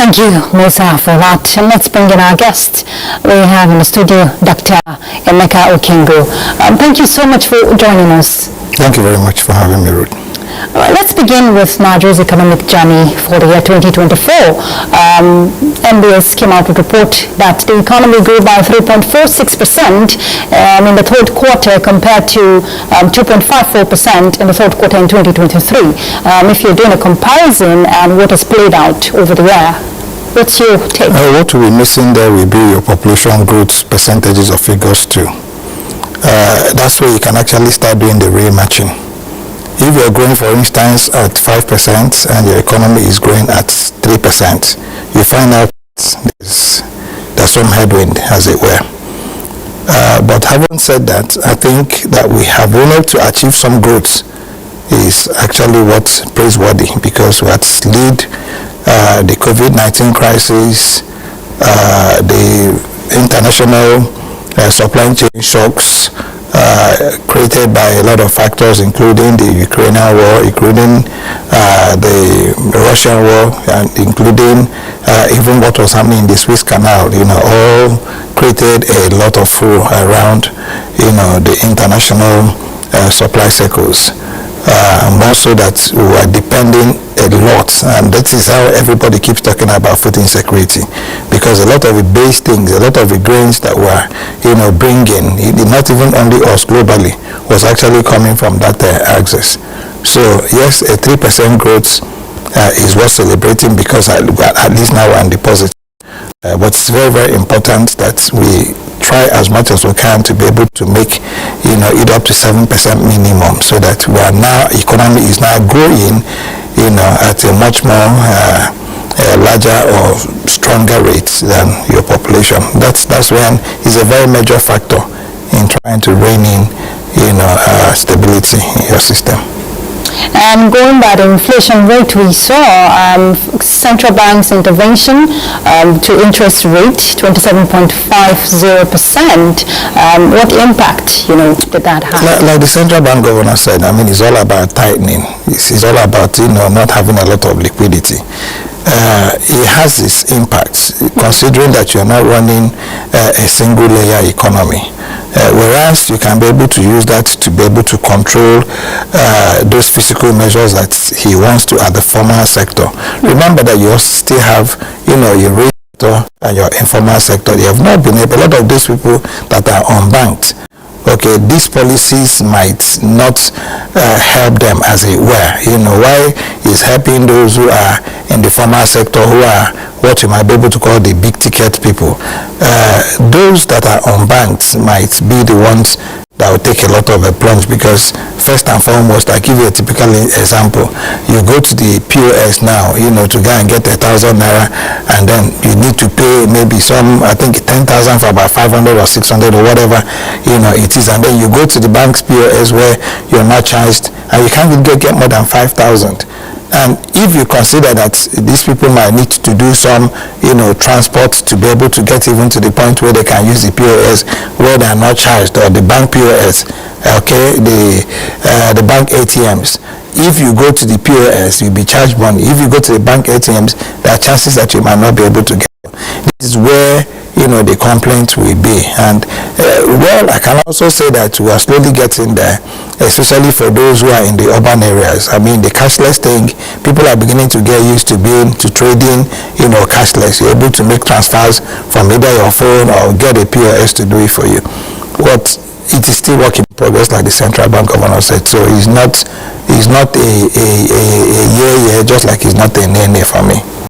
Thank you, Musa, for that. And let's bring in our guest. We have in the studio Dr. Emeka Okengo. Thank you so much for joining us. Thank you very much for having me, Ruth. Let's begin with Nigeria's economic journey for the year 2024. NBS came out with a report that the economy grew by 3.46% in the third quarter compared to 2.54% in the third quarter in 2023. If you're doing a comparison and what has played out over the year, what's your take? What we're missing there will be your population growth percentages of figures too. That's where you can actually start doing the real matching. If you're growing, for instance, at 5% and your economy is growing at 3%, you find out there's some headwind, as it were. But having said that, I think that we have been able to achieve some growth is actually what's praiseworthy, because we had slid the COVID-19 crisis, the international supply chain shocks, created by a lot of factors, including the Ukrainian war, including the Russian war, and including even what was happening in the Suez Canal, all created a lot of furor around, the international supply cycles. More so that we are depending a lot, and that is how everybody keeps talking about food insecurity, because a lot of the base things, a lot of the grains that were, bringing, not even only us globally, was actually coming from that axis. So yes, a 3% growth is worth celebrating, because at least now we're on the positive. But it's very, very important that we try as much as we can to be able to make, it up to 7% minimum, so that we are now, economy is now growing, at a much more larger or stronger rate than your population. That's when it's a very major factor in trying to rein in, stability in your system. And going by the inflation rate, we saw central bank's intervention to interest rate 27.50%. What impact, did that have? Like the central bank governor said, it's all about tightening. It's all about, not having a lot of liquidity. It has its impacts, considering that you're not running a single layer economy. Whereas you can be able to use that to be able to control those physical measures that he wants to at the formal sector. Remember that you also still have, your real sector and your informal sector. They have not been able, a lot of those people that are unbanked, okay, these policies might not help them, as it were. Why is helping those who are in the formal sector, who are what you might be able to call the big ticket people. Those that are unbanked might be the ones that will take a lot of a plunge, because first and foremost, I give you a typical example. You go to the POS now, to go and get 1,000 naira, and then you need to pay maybe some, I think 10,000 for about 500 or 600 or whatever, it is, and then you go to the bank's POS where you're not charged, and you can't get more than 5,000. And if you consider that these people might need to do some, transport to be able to get even to the point where they can use the POS where they are not charged, or the bank POS, okay, the bank ATMs. If you go to the POS, you'll be charged money. If you go to the bank ATMs, there are chances that you might not be able to get them. This is where the complaint will be. And I can also say that we are slowly getting there, especially for those who are in the urban areas. The cashless thing, people are beginning to get used to trading, cashless. You're able to make transfers from either your phone or get a POS to do it for you. But it is still work in progress, like the central bank governor said. So it's not a year, just like it's not a nay for me.